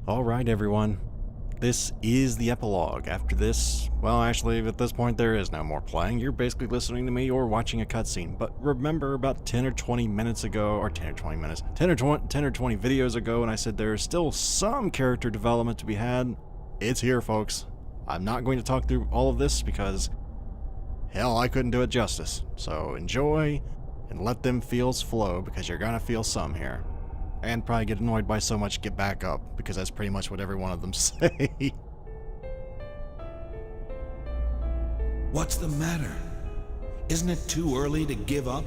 Alright everyone, this is the epilogue. After this, well actually at this point there is no more playing, you're basically listening to me or watching a cutscene. But remember about 10 or 20 minutes ago, or 10 or 20 minutes, 10 or 20 videos ago when I said there's still some character development to be had? It's here folks. I'm not going to talk through all of this because, hell, I couldn't do it justice. So enjoy and let them feels flow because you're gonna feel some here. And probably get annoyed by so much get back up, because that's pretty much what every one of them say. What's the matter? Isn't it too early to give up?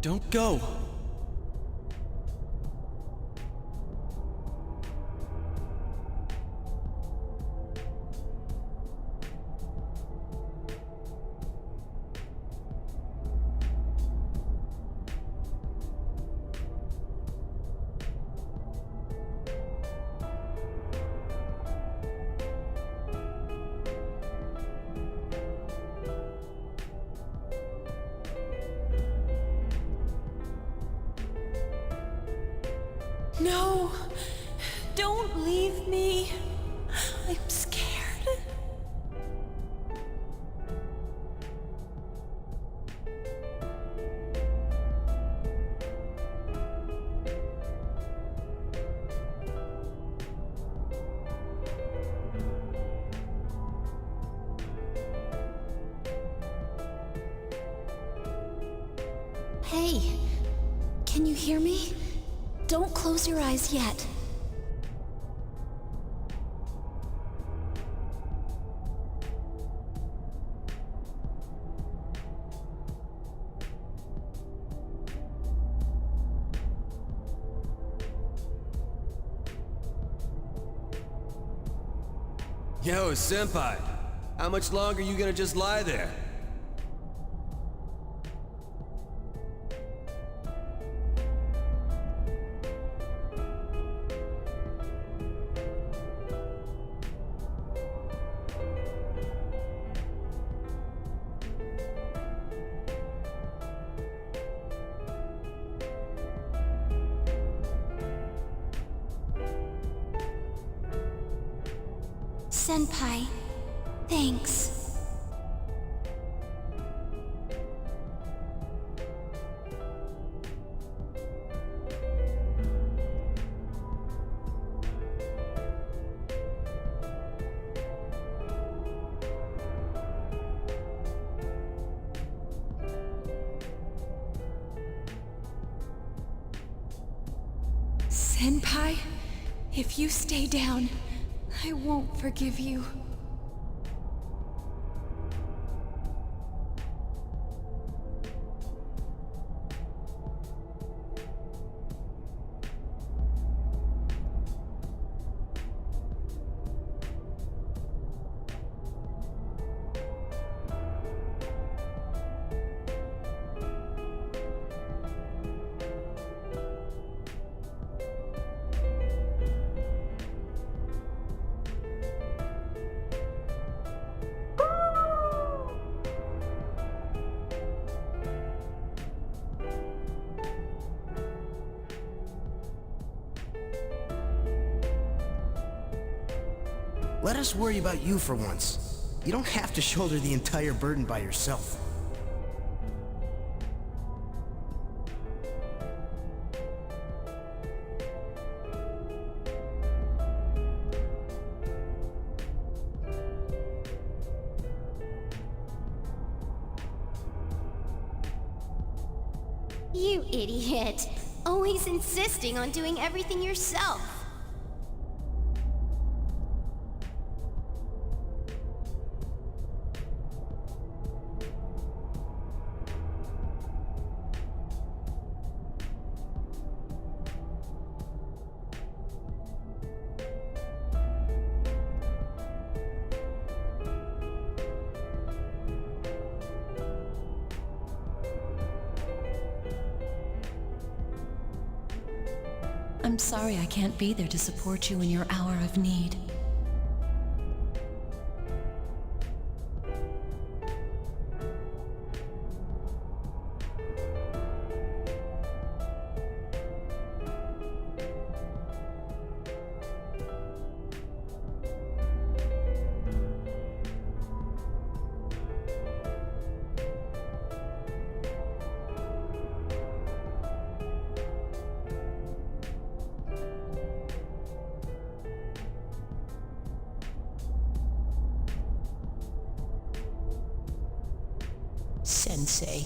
Don't go! No! Don't leave me! I'm scared. Hey, can you hear me? Don't close your eyes yet. Yo, Senpai, how much longer are you gonna just lie there? Senpai, thanks. Senpai, if you stay down, I won't forgive you. Let us worry about you for once. You don't have to shoulder the entire burden by yourself. You idiot! Always insisting on doing everything yourself. I'm sorry I can't be there to support you in your hour of need. Sensei.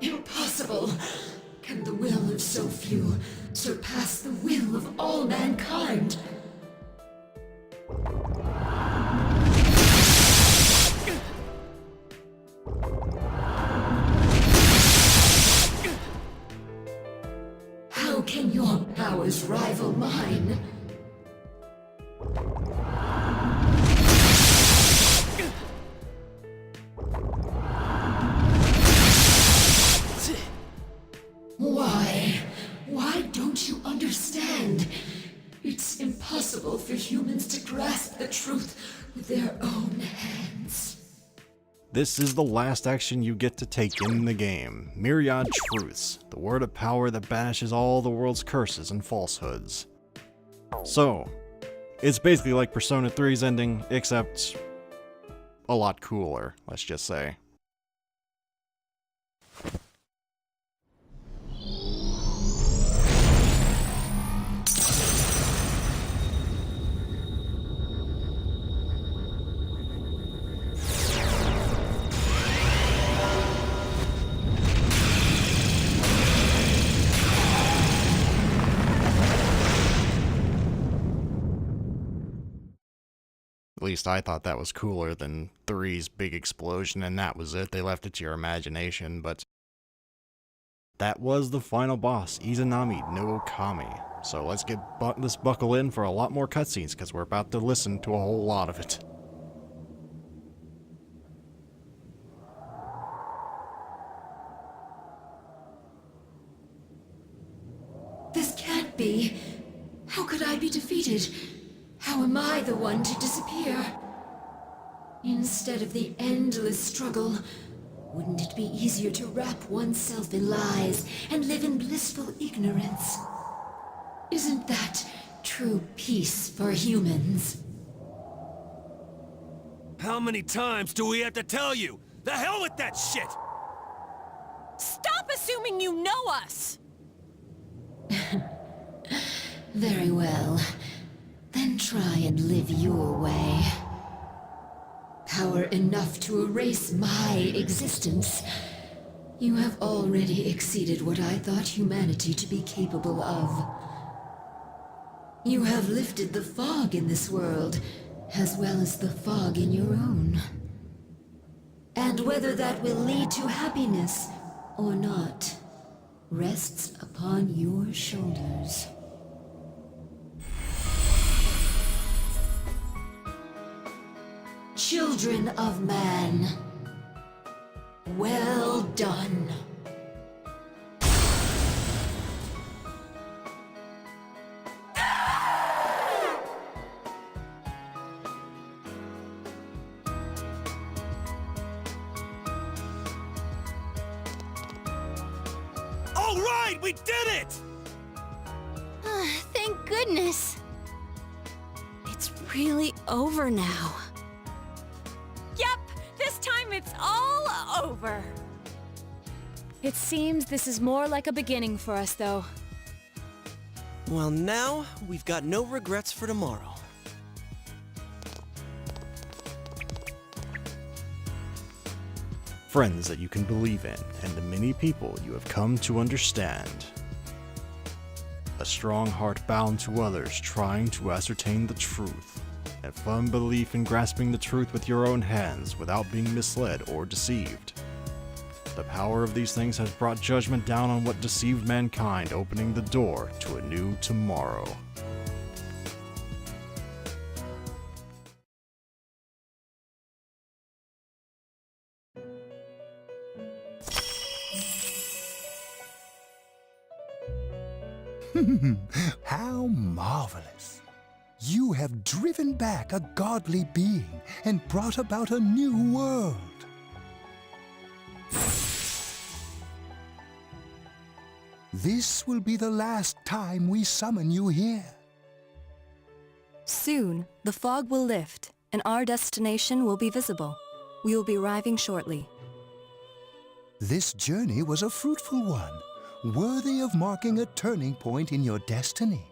Impossible! Can the will of so few surpass the will of all mankind? How can your powers rival mine? Why don't you understand? It's impossible for humans to grasp the truth with their own hands. This is the last action you get to take in the game. Myriad Truths, the word of power that banishes all the world's curses and falsehoods. So, it's basically like Persona 3's ending, except a lot cooler, let's just say. At least I thought that was cooler than 3's big explosion, and that was it. They left it to your imagination, but that was the final boss, Izanami no Kami. So let's buckle in for a lot more cutscenes, because we're about to listen to a whole lot of it. This can't be. How could I be defeated? How am I the one to disappear? Instead of the endless struggle, wouldn't it be easier to wrap oneself in lies and live in blissful ignorance? Isn't that true peace for humans? How many times do we have to tell you? The hell with that shit! Stop assuming you know us! Very well. Then try and live your way. Power enough to erase my existence. You have already exceeded what I thought humanity to be capable of. You have lifted the fog in this world, as well as the fog in your own. And whether that will lead to happiness or not, rests upon your shoulders. Children of man, well done. All right, we did it! Thank goodness. It's really over now. Yep, this time it's all over. It seems this is more like a beginning for us, though. Well, now we've got no regrets for tomorrow. Friends that you can believe in, and the many people you have come to understand. A strong heart bound to others, trying to ascertain the truth. And firm belief in grasping the truth with your own hands without being misled or deceived. The power of these things has brought judgment down on what deceived mankind, opening the door to a new tomorrow. How marvelous! You have driven back a godly being and brought about a new world. This will be the last time we summon you here. Soon, the fog will lift, and our destination will be visible. We will be arriving shortly. This journey was a fruitful one, worthy of marking a turning point in your destiny.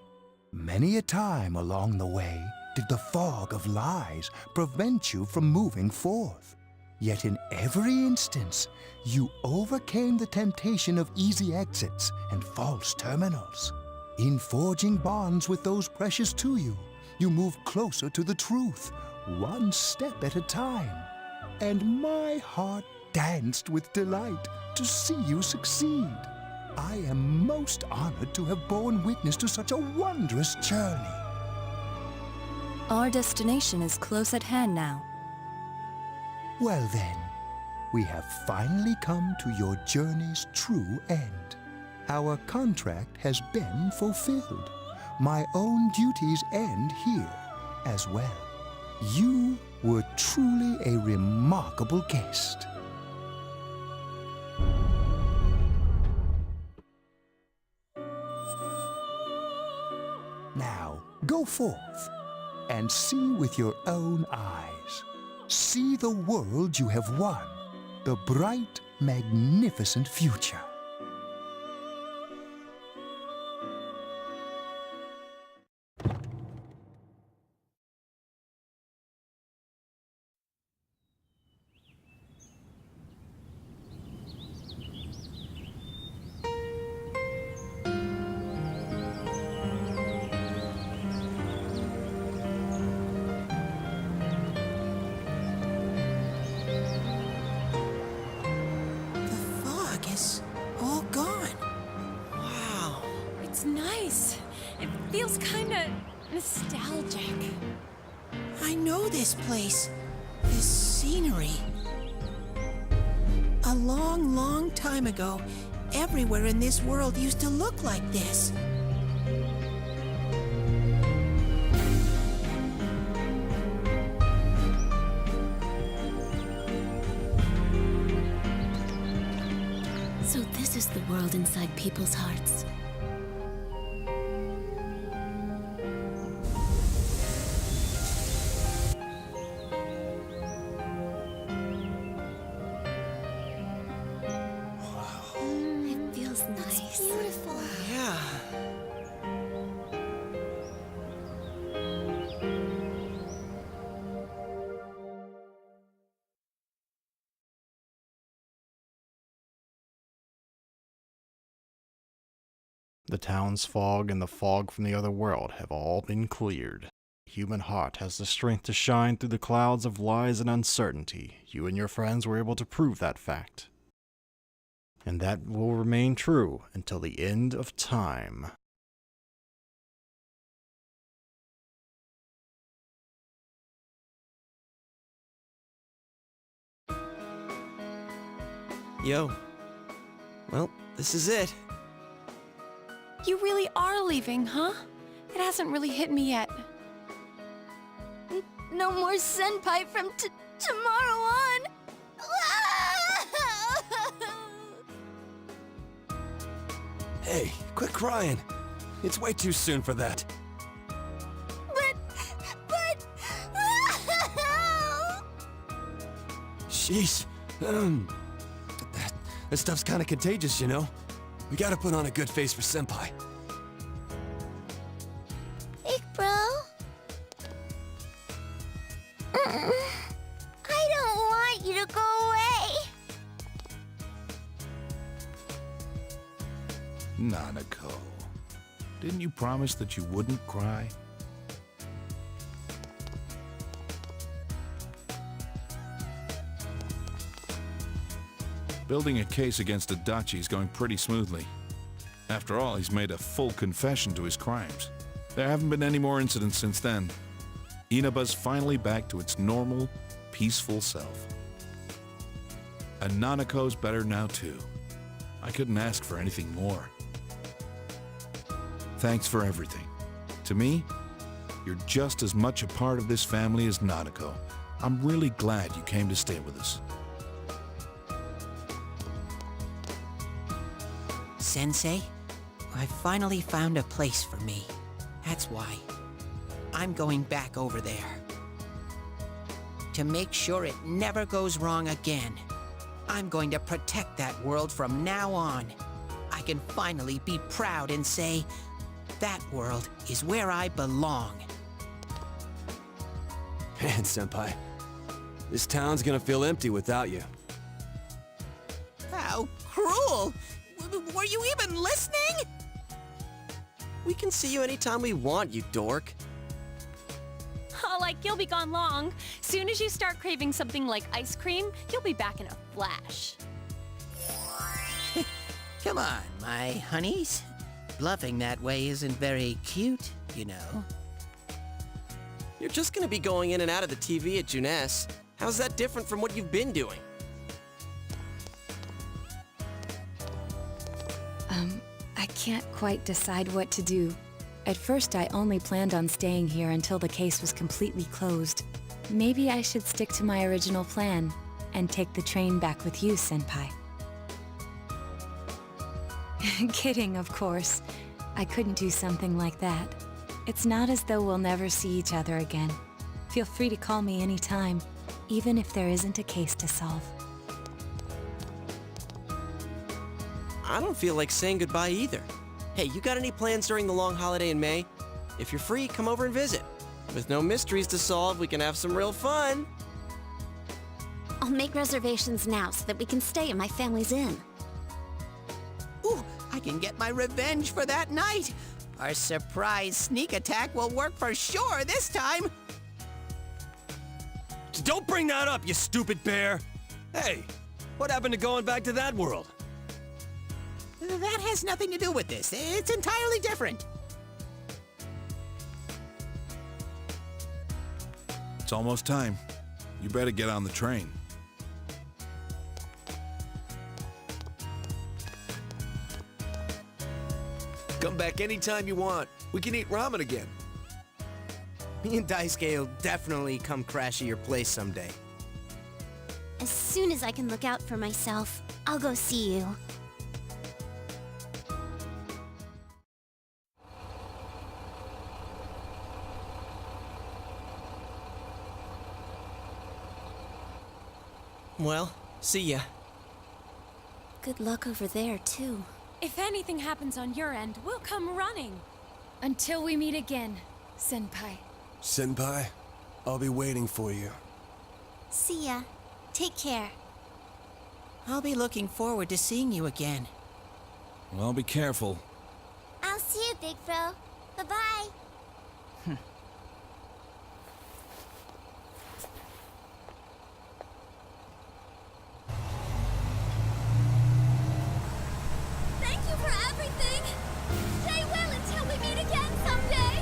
Many a time along the way did the fog of lies prevent you from moving forth. Yet in every instance, you overcame the temptation of easy exits and false terminals. In forging bonds with those precious to you, you moved closer to the truth, one step at a time. And my heart danced with delight to see you succeed. I am most honored to have borne witness to such a wondrous journey. Our destination is close at hand now. Well then, we have finally come to your journey's true end. Our contract has been fulfilled. My own duties end here as well. You were truly a remarkable guest. Now, go forth and see with your own eyes. See the world you have won, the bright, magnificent future. All gone. Wow. It's nice. It feels kinda nostalgic. I know this place. This scenery. A long, long time ago, everywhere in this world used to look like this. So this is the world inside people's hearts. It feels nice. Yeah. The town's fog and the fog from the other world have all been cleared. Human heart has the strength to shine through the clouds of lies and uncertainty. You and your friends were able to prove that fact. And that will remain true until the end of time. Yo. Well, this is it. You really are leaving, huh? It hasn't really hit me yet. No more senpai from tomorrow on. Hey, quit crying. It's way too soon for that. But... Sheesh. That stuff's kind of contagious, you know? We gotta put on a good face for Senpai. Bro? I don't want you to go away. Nanako, didn't you promise that you wouldn't cry? Building a case against Adachi is going pretty smoothly. After all, he's made a full confession to his crimes. There haven't been any more incidents since then. Inaba's finally back to its normal, peaceful self. And Nanako's better now too. I couldn't ask for anything more. Thanks for everything. To me, you're just as much a part of this family as Nanako. I'm really glad you came to stay with us. Sensei, I finally found a place for me. That's why. I'm going back over there. To make sure it never goes wrong again. I'm going to protect that world from now on. I can finally be proud and say, that world is where I belong. Man, Senpai. This town's gonna feel empty without you. How cruel! Were you even listening? We can see you anytime we want, you dork. Oh, like you'll be gone long. Soon as you start craving something like ice cream, you'll be back in a flash. Come on, my honeys. Bluffing that way isn't very cute, you know. You're just gonna be going in and out of the TV at Junes. How's that different from what you've been doing? I can't quite decide what to do. At first, I only planned on staying here until the case was completely closed. Maybe I should stick to my original plan and take the train back with you, Senpai. Kidding, of course. I couldn't do something like that. It's not as though we'll never see each other again. Feel free to call me anytime, even if there isn't a case to solve. I don't feel like saying goodbye either. Hey, you got any plans during the long holiday in May? If you're free, come over and visit. With no mysteries to solve, we can have some real fun. I'll make reservations now so that we can stay in my family's inn. Ooh, I can get my revenge for that night. Our surprise sneak attack will work for sure this time. Don't bring that up, you stupid bear! Hey, what happened to going back to that world? That has nothing to do with this. It's entirely different. It's almost time. You better get on the train. Come back anytime you want. We can eat ramen again. Me and Daisuke will definitely come crash at your place someday. As soon as I can look out for myself, I'll go see you. Well, see ya. Good luck over there, too. If anything happens on your end, we'll come running. Until we meet again, Senpai. Senpai, I'll be waiting for you. See ya. Take care. I'll be looking forward to seeing you again. Well, be careful. I'll see you, Big Bro. Bye-bye. Thank you for everything! Stay well until we meet again someday!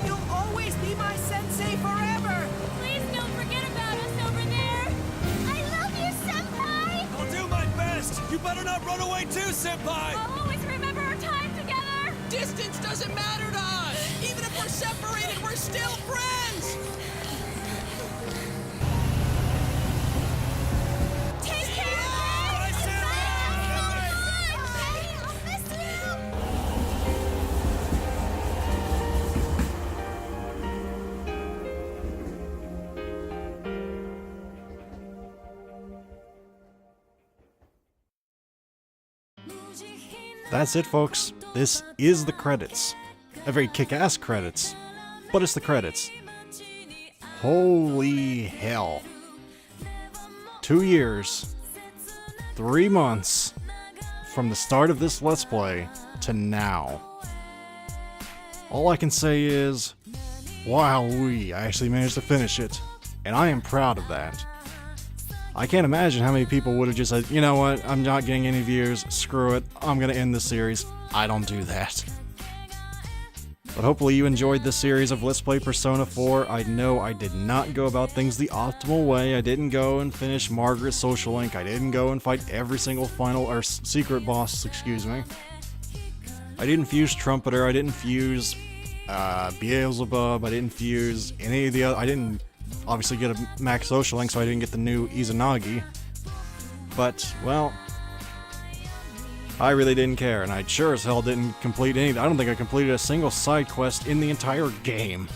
You'll always be my sensei forever! Please don't forget about us over there! I love you, Senpai! I'll do my best! You better not run away too, Senpai! I'll always remember our time together! Distance doesn't matter to us! Even if we're separated, we're still friends! Take care! Bye, Senpai! I'll miss you! That's it, folks. This is the credits. A very kick-ass credits, but it's the credits. Holy hell. 2 years, 3 months from the start of this Let's Play to now. All I can say is, wowee, I actually managed to finish it, and I am proud of that. I can't imagine how many people would have just said, you know what, I'm not getting any views, screw it, I'm gonna end the series. I don't do that. But hopefully you enjoyed this series of Let's Play Persona 4. I know I did not go about things the optimal way. I didn't go and finish Margaret's Social Link. I didn't go and fight every single final, or secret boss, excuse me. I didn't fuse Trumpeter, I didn't fuse Beelzebub, I didn't fuse any of the other, I didn't obviously get a max Social Link, so I didn't get the new Izanagi. But, well, I really didn't care, and I sure as hell didn't complete any. I don't think I completed a single side quest in the entire game.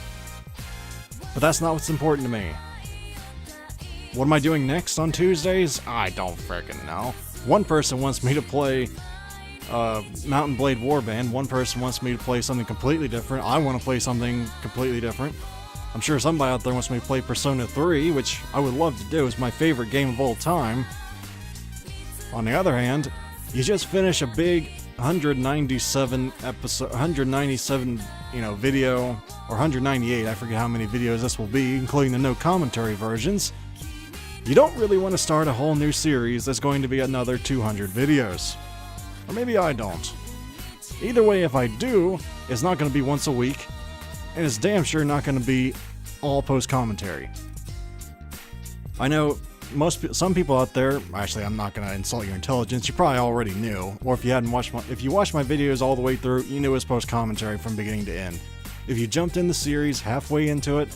But that's not what's important to me. What am I doing next on Tuesdays? I don't frickin' know. One person wants me to play Mountain Blade Warband. One person wants me to play something completely different. I want to play something completely different. I'm sure somebody out there wants me to play Persona 3, which I would love to do. It's my favorite game of all time. On the other hand, you just finish a big 197 episode, 197, video, or 198, I forget how many videos this will be, including the no commentary versions. You don't really want to start a whole new series that's going to be another 200 videos. Or maybe I don't. Either way, if I do, it's not going to be once a week, and it's damn sure not going to be all post-commentary. I know some people out there, actually I'm not going to insult your intelligence, you probably already knew, or if you watched my videos all the way through, you knew it was post-commentary from beginning to end. If you jumped in the series halfway into it,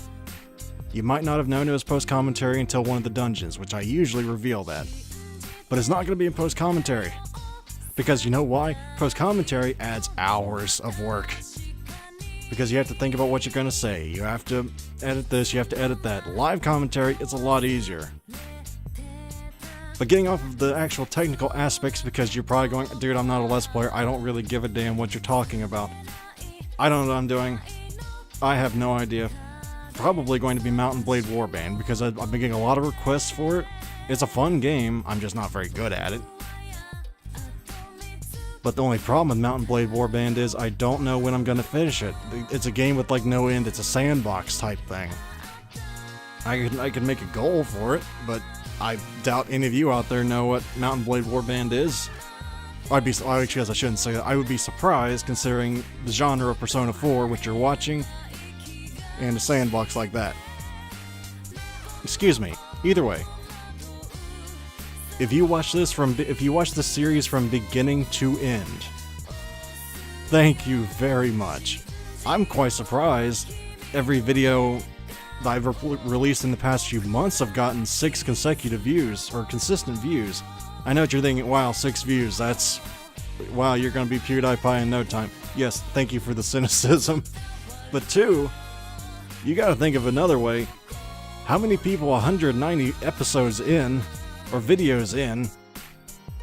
you might not have known it was post-commentary until one of the dungeons, which I usually reveal that. But it's not going to be in post-commentary. Because you know why? Post-commentary adds hours of work. Because you have to think about what you're going to say, you have to edit this, you have to edit that. Live commentary, it's a lot easier. But getting off of the actual technical aspects, because you're probably going, dude, I'm not a Let's Player, I don't really give a damn what you're talking about. I don't know what I'm doing. I have no idea. Probably going to be Mountain Blade Warband, because I've been getting a lot of requests for it. It's a fun game, I'm just not very good at it. But the only problem with Mountain Blade Warband is I don't know when I'm going to finish it. It's a game with like no end, it's a sandbox type thing. I could make a goal for it, but I doubt any of you out there know what Mountain Blade Warband is. Actually, I shouldn't say that. I would be surprised considering the genre of Persona 4, which you're watching, and a sandbox like that. Excuse me. Either way, if you watch this series from beginning to end, thank you very much. I'm quite surprised. Every video that I've released in the past few months have gotten 6 consecutive views, or consistent views. I know what you're thinking, wow, 6 views, wow, you're gonna be PewDiePie in no time. Yes, thank you for the cynicism. But 2, you gotta think of another way. How many people 190 episodes in, or videos in,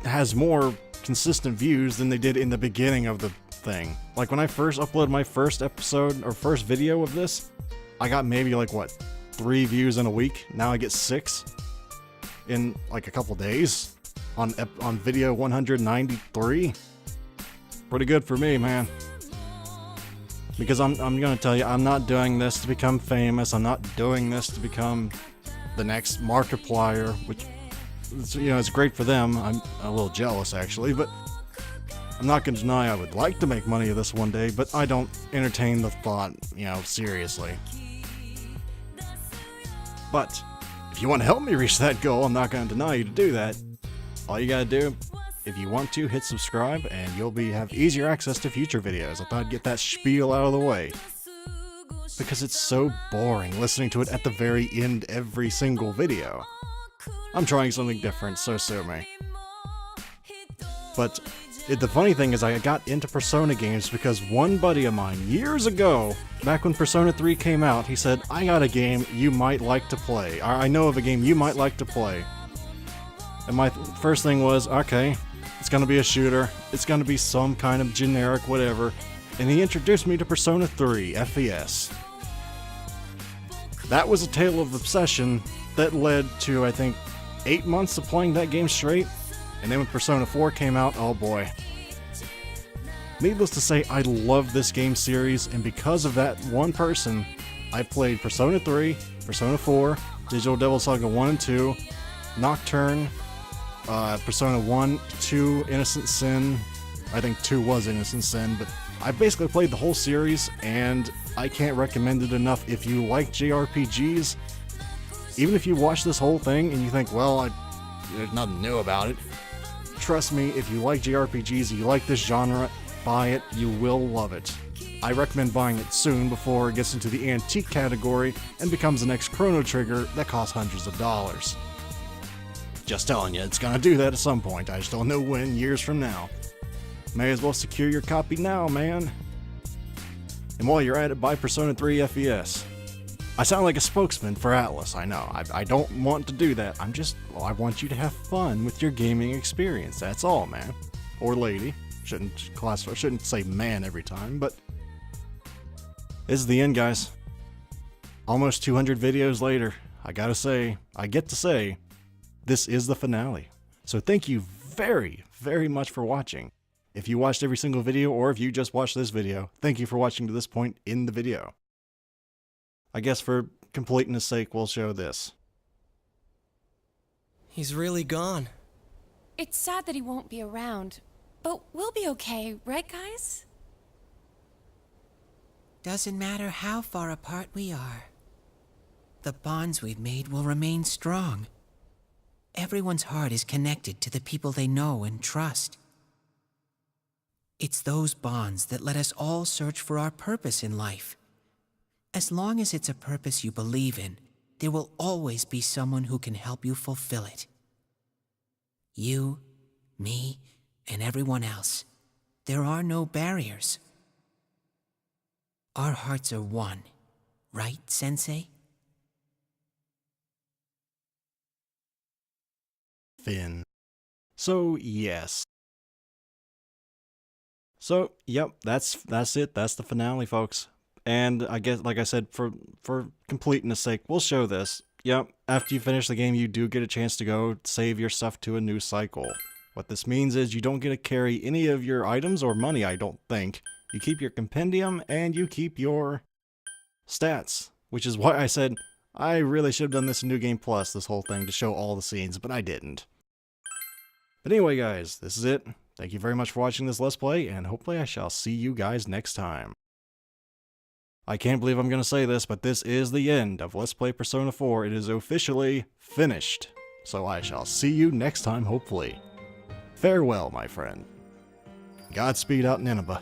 has more consistent views than they did in the beginning of the thing? Like when I first uploaded my first episode, or first video of this, I got maybe like, 3 views in a week? Now I get 6 in like a couple days on video 193. pretty good for me, man. Because I'm gonna tell you, I'm not doing this to become famous. I'm not doing this to become the next Markiplier, which, you know, it's great for them. I'm a little jealous, actually, but I'm not gonna deny I would like to make money of this one day, but I don't entertain the thought, you know, seriously. But if you want to help me reach that goal, I'm not gonna deny you to do that. All you gotta do, if you want to, hit subscribe, and you'll have easier access to future videos. I thought I'd get that spiel out of the way. Because it's so boring listening to it at the very end every single video. I'm trying something different, so sue me. But the funny thing is I got into Persona games because one buddy of mine, years ago, back when Persona 3 came out, he said, I got a game you might like to play. Or I know of a game you might like to play. And my first thing was, okay, it's gonna be a shooter, it's gonna be some kind of generic whatever, and he introduced me to Persona 3 FES. That was a tale of obsession that led to, I think, 8 months of playing that game straight, and then when Persona 4 came out, oh boy. Needless to say, I love this game series, and because of that one person, I played Persona 3, Persona 4, Digital Devil Saga 1 and 2, Nocturne, Persona 1, 2, Innocent Sin. I think 2 was Innocent Sin, but I basically played the whole series, and I can't recommend it enough. If you like JRPGs, even if you watch this whole thing and you think, well, there's nothing new about it, trust me, if you like JRPGs, you like this genre, buy it, you will love it. I recommend buying it soon before it gets into the antique category and becomes the next Chrono Trigger that costs hundreds of dollars. Just telling you, it's gonna do that at some point. I just don't know when, years from now. May as well secure your copy now, man. And while you're at it, buy Persona 3 FES. I sound like a spokesman for Atlas, I know. I don't want to do that. I want you to have fun with your gaming experience. That's all, man. Or lady. Shouldn't say man every time, but this is the end, guys. Almost 200 videos later, I get to say, this is the finale. So thank you very, very much for watching. If you watched every single video, or if you just watched this video, thank you for watching to this point in the video. I guess for completeness sake, we'll show this. He's really gone. It's sad that he won't be around, but we'll be okay, right, guys? Doesn't matter how far apart we are. The bonds we've made will remain strong. Everyone's heart is connected to the people they know and trust. It's those bonds that let us all search for our purpose in life. As long as it's a purpose you believe in, there will always be someone who can help you fulfill it. You, me, and everyone else. There are no barriers. Our hearts are one, right, Sensei? Finn. So, yes. So, yep, that's it. That's the finale, folks. And I guess, like I said, for completeness sake, we'll show this. Yep, after you finish the game, you do get a chance to go save your stuff to a new cycle. What this means is you don't get to carry any of your items or money, I don't think. You keep your compendium, and you keep your stats. Which is why I said, I really should have done this in New Game Plus, this whole thing, to show all the scenes, but I didn't. But anyway, guys, this is it. Thank you very much for watching this Let's Play, and hopefully I shall see you guys next time. I can't believe I'm going to say this, but this is the end of Let's Play Persona 4. It is officially finished. So I shall see you next time, hopefully. Farewell, my friend. Godspeed out in Nineveh.